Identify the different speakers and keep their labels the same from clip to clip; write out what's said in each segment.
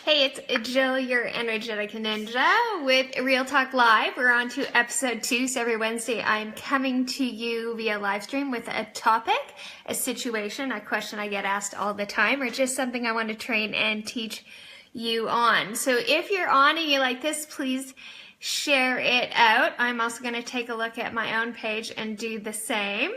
Speaker 1: Hey, it's Jill, your energetic ninja with Real Talk Live. We're on to episode 2. So every Wednesday I'm coming to you via live stream with a topic, a situation, a question I get asked all the time, or just something I want to train and teach you on. So if you're on and you like this, please share it out. I'm also going to take a look at my own page and do the same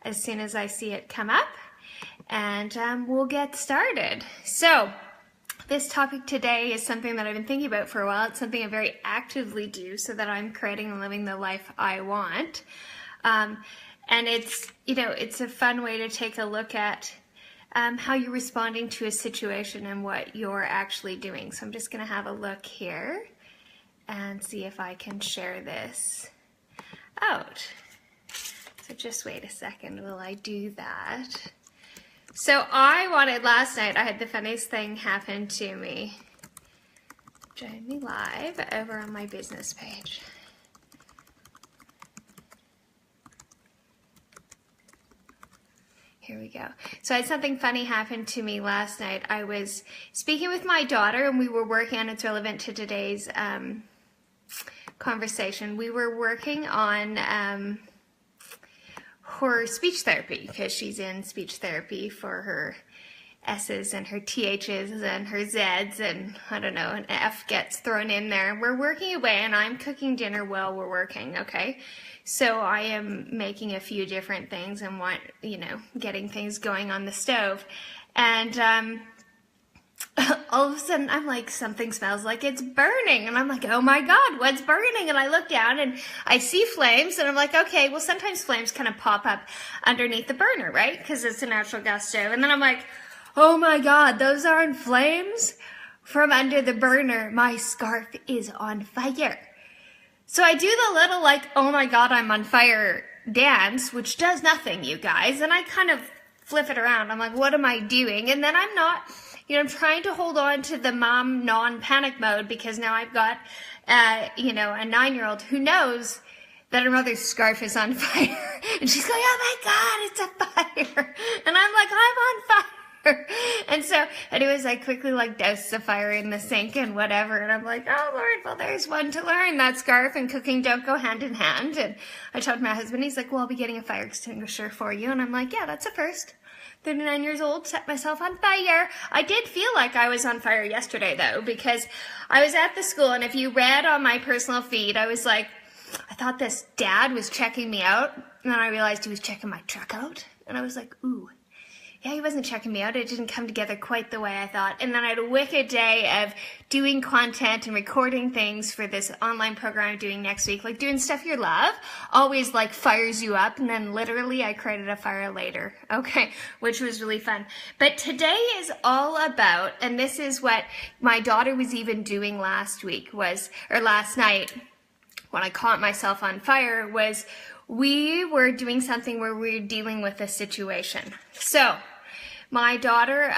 Speaker 1: as soon as I see it come up. And we'll get started. So this topic today is something that I've been thinking about for a while. It's something I very actively do so that I'm creating and living the life I want. And it's a fun way to take a look at how you're responding to a situation and what you're actually doing. So I'm just going to have a look here and see if I can share this out. So just wait a second while I do that. So last night, I had the funniest thing happen to me. Join me live over on my business page. Here we go. So I had something funny happen to me last night. I was speaking with my daughter and we were working on, it's relevant to today's conversation. We were working on her speech therapy because she's in speech therapy for her S's and her TH's and her Z's and I don't know, an F gets thrown in there. We're working away and I'm cooking dinner while we're working, okay? So I am making a few different things and getting things going on the stove. And all of a sudden, I'm like, something smells like it's burning. And I'm like, oh my God, what's burning? And I look down and I see flames. And I'm like, okay, well, sometimes flames kind of pop up underneath the burner, right? Because it's a natural gas stove. And then I'm like, oh my God, those aren't flames from under the burner. My scarf is on fire. So I do the little like, oh my God, I'm on fire dance, which does nothing, you guys. And I kind of flip it around. I'm like, what am I doing? And then I'm not... I'm trying to hold on to the mom non-panic mode because now I've got, a 9-year-old who knows that her mother's scarf is on fire. And she's going, oh my God, it's a fire. And I'm like, I'm on fire. And so anyways, I quickly douse the fire in the sink and whatever. And I'm like, oh Lord, well, there's one to learn. That scarf and cooking don't go hand in hand. And I told my husband, he's like, well, I'll be getting a fire extinguisher for you. And I'm like, yeah, that's a first. 39 years old, set myself on fire. I did feel like I was on fire yesterday, though, because I was at the school, and if you read on my personal feed, I was like, I thought this dad was checking me out, and then I realized he was checking my truck out, and I was like, ooh. Yeah, he wasn't checking me out. It didn't come together quite the way I thought. And then I had a wicked day of doing content and recording things for this online program I'm doing next week. Like doing stuff you love always fires you up. And then literally I created a fire later. Okay, which was really fun. But today is all about, and this is what my daughter was even doing last night when I caught myself on fire, was we were doing something where we were dealing with a situation. So my daughter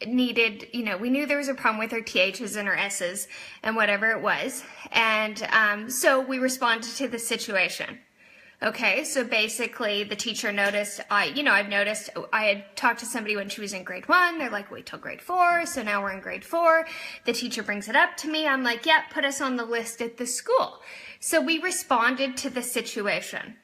Speaker 1: needed, we knew there was a problem with her THs and her S's and whatever it was. And so we responded to the situation. Okay, so basically the teacher noticed, I've noticed, I had talked to somebody when she was in grade 1. They're like, wait till grade 4. So now we're in grade 4. The teacher brings it up to me. I'm like, yeah, put us on the list at the school. So we responded to the situation.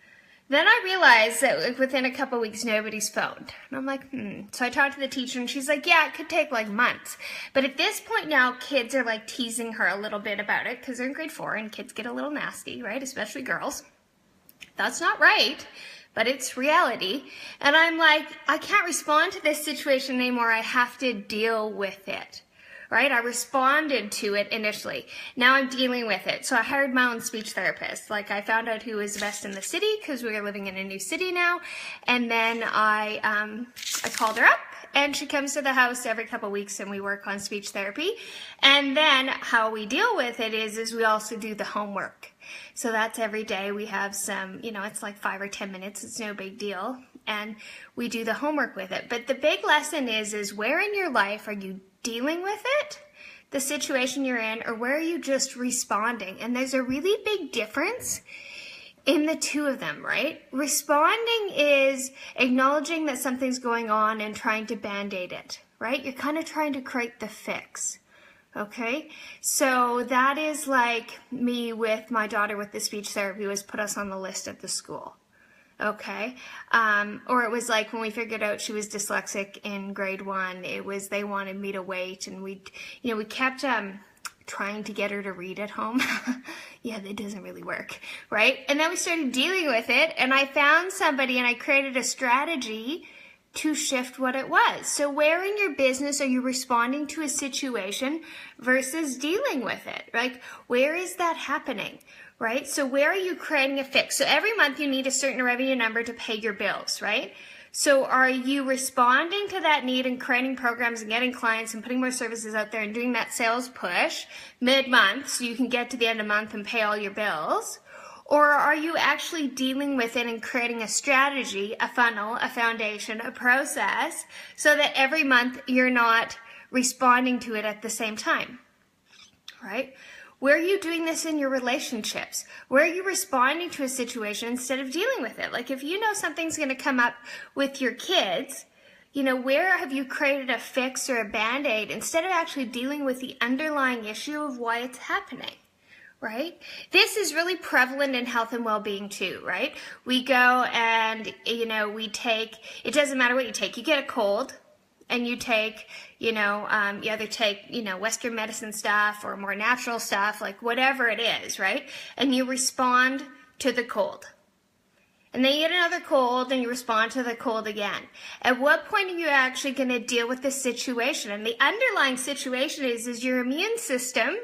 Speaker 1: Then I realized that within a couple of weeks, nobody's phoned. And I'm like, So I talked to the teacher and she's like, yeah, it could take months. But at this point now, kids are teasing her a little bit about it because they're in grade 4 and kids get a little nasty, right? Especially girls. That's not right, but it's reality. And I'm like, I can't respond to this situation anymore. I have to deal with it. Right? I responded to it initially. Now I'm dealing with it. So I hired my own speech therapist. I found out who was the best in the city because we are living in a new city now. And then I called her up and she comes to the house every couple of weeks and we work on speech therapy. And then how we deal with it is we also do the homework. So that's every day. We have some, it's 5 or 10 minutes. It's no big deal. And we do the homework with it. But the big lesson is where in your life are you dealing with it, the situation you're in, or where are you just responding? And there's a really big difference in the two of them, right? Responding is acknowledging that something's going on and trying to band-aid it, right? You're kind of trying to create the fix. Okay, so that is like me with my daughter with the speech therapy was put us on the list at the school. Okay, or it was like when we figured out she was dyslexic in grade 1, it was they wanted me to wait, and we kept trying to get her to read at home. Yeah, that doesn't really work, right? And then we started dealing with it, and I found somebody and I created a strategy to shift what it was. So where in your business are you responding to a situation versus dealing with it? Like, where is that happening, right? So where are you creating a fix? So every month you need a certain revenue number to pay your bills, right? So are you responding to that need and creating programs and getting clients and putting more services out there and doing that sales push mid-month so you can get to the end of the month and pay all your bills? Or are you actually dealing with it and creating a strategy, a funnel, a foundation, a process, so that every month you're not responding to it at the same time, right? Where are you doing this in your relationships? Where are you responding to a situation instead of dealing with it? Like if you know something's going to come up with your kids, where have you created a fix or a Band-Aid instead of actually dealing with the underlying issue of why it's happening? Right? This is really prevalent in health and well-being too, right? We go and, we take, it doesn't matter what you take. You get a cold and you take, you either take, Western medicine stuff or more natural stuff, like whatever it is, right? And you respond to the cold. And then you get another cold and you respond to the cold again. At what point are you actually going to deal with this situation? And the underlying situation is your immune system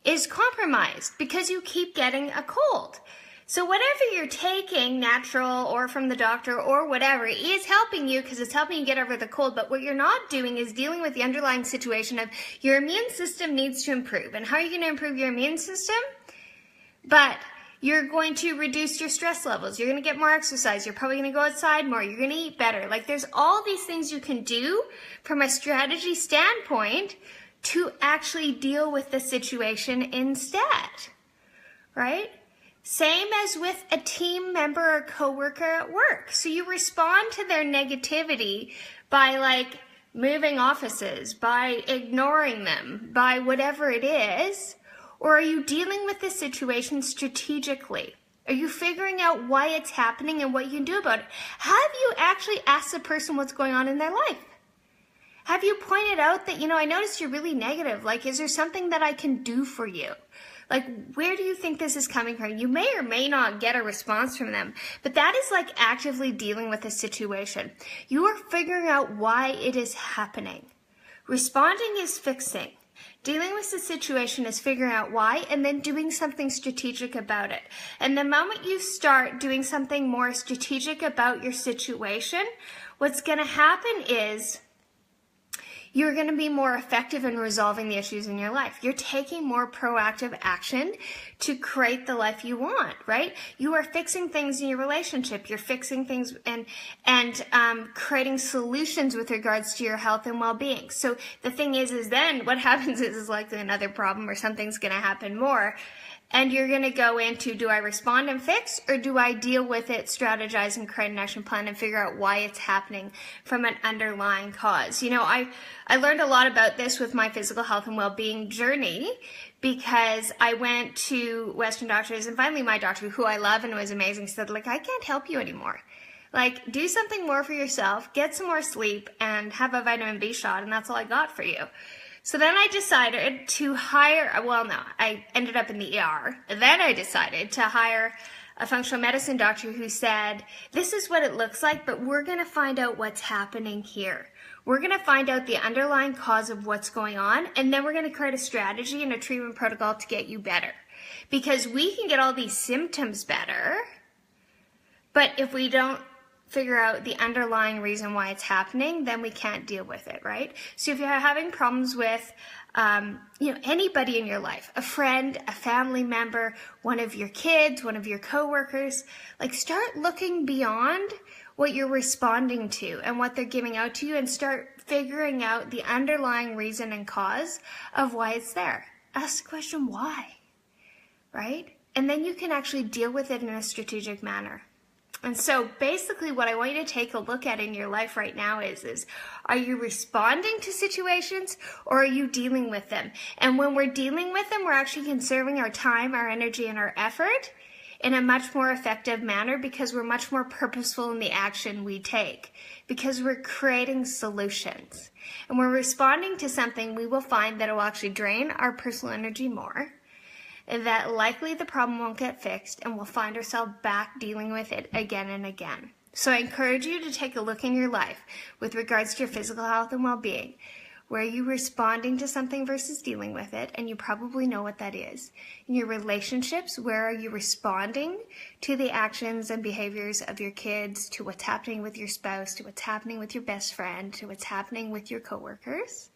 Speaker 1: is compromised because you keep getting a cold. So whatever you're taking, natural or from the doctor or whatever, is helping you because it's helping you get over the cold. But what you're not doing is dealing with the underlying situation of your immune system needs to improve. And how are you going to improve your immune system? But you're going to reduce your stress levels. You're going to get more exercise. You're probably going to go outside more. You're going to eat better. Like there's all these things you can do from a strategy standpoint to actually deal with the situation instead, right? Same as with a team member or coworker at work. So you respond to their negativity by moving offices, by ignoring them, by whatever it is, or are you dealing with the situation strategically? Are you figuring out why it's happening and what you can do about it? Have you actually asked the person what's going on in their life? Have you pointed out that, I noticed you're really negative. Like, is there something that I can do for you? Like, where do you think this is coming from? You may or may not get a response from them, but that is like actively dealing with a situation. You are figuring out why it is happening. Responding is fixing. Dealing with the situation is figuring out why and then doing something strategic about it. And the moment you start doing something more strategic about your situation, what's going to happen is you're going to be more effective in resolving the issues in your life. You're taking more proactive action to create the life you want, right? You are fixing things in your relationship. You're fixing things and creating solutions with regards to your health and well-being. So the thing is then what happens is likely another problem or something's going to happen more. And you're going to go into, do I respond and fix, or do I deal with it, strategize, and create an action plan and figure out why it's happening from an underlying cause? I learned a lot about this with my physical health and well-being journey because I went to Western doctors, and finally my doctor, who I love and was amazing, said, I can't help you anymore. Do something more for yourself, get some more sleep, and have a vitamin B shot, and that's all I got for you. So then I decided to I ended up in the ER. Then I decided to hire a functional medicine doctor who said, this is what it looks like, but we're going to find out what's happening here. We're going to find out the underlying cause of what's going on, and then we're going to create a strategy and a treatment protocol to get you better. Because we can get all these symptoms better, but if we don't figure out the underlying reason why it's happening, then we can't deal with it, right? So if you're having problems with, anybody in your life, a friend, a family member, one of your kids, one of your coworkers, start looking beyond what you're responding to and what they're giving out to you and start figuring out the underlying reason and cause of why it's there. Ask the question, why, right? And then you can actually deal with it in a strategic manner. And so basically what I want you to take a look at in your life right now is are you responding to situations or are you dealing with them? And when we're dealing with them, we're actually conserving our time, our energy, and our effort in a much more effective manner because we're much more purposeful in the action we take, because we're creating solutions. And when we're responding to something, we will find that it will actually drain our personal energy more, that likely the problem won't get fixed, and we'll find ourselves back dealing with it again and again. So I encourage you to take a look in your life with regards to your physical health and well-being. Where are you responding to something versus dealing with it? And you probably know what that is. In your relationships, where are you responding to the actions and behaviors of your kids, to what's happening with your spouse, to what's happening with your best friend, to what's happening with your coworkers?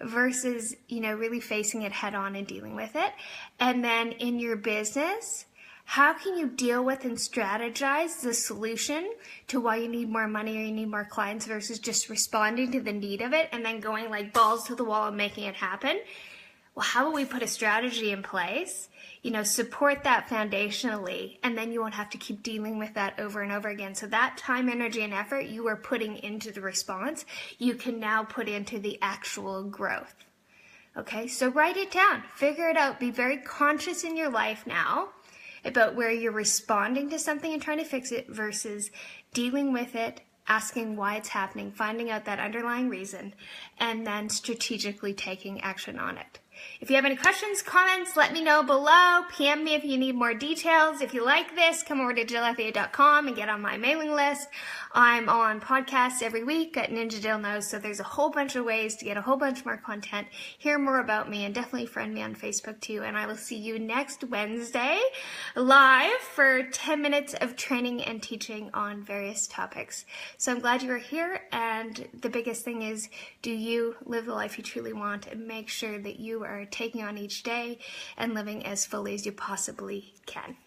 Speaker 1: Versus, really facing it head on and dealing with it. And then in your business, how can you deal with and strategize the solution to why you need more money or you need more clients versus just responding to the need of it and then going like balls to the wall and making it happen? Well, how about we put a strategy in place, support that foundationally, and then you won't have to keep dealing with that over and over again. So that time, energy, and effort you are putting into the response, you can now put into the actual growth. Okay, so write it down, figure it out, be very conscious in your life now about where you're responding to something and trying to fix it versus dealing with it, asking why it's happening, finding out that underlying reason, and then strategically taking action on it. If you have any questions, comments, let me know below. PM me if you need more details. If you like this, come over to jillfea.com and get on my mailing list. I'm on podcasts every week at Ninja Jill Knows, so there's a whole bunch of ways to get a whole bunch more content, hear more about me, and definitely friend me on Facebook too. And I will see you next Wednesday live for 10 minutes of training and teaching on various topics. So I'm glad you are here, and the biggest thing is, do you live the life you truly want, and make sure that you are taking on each day and living as fully as you possibly can.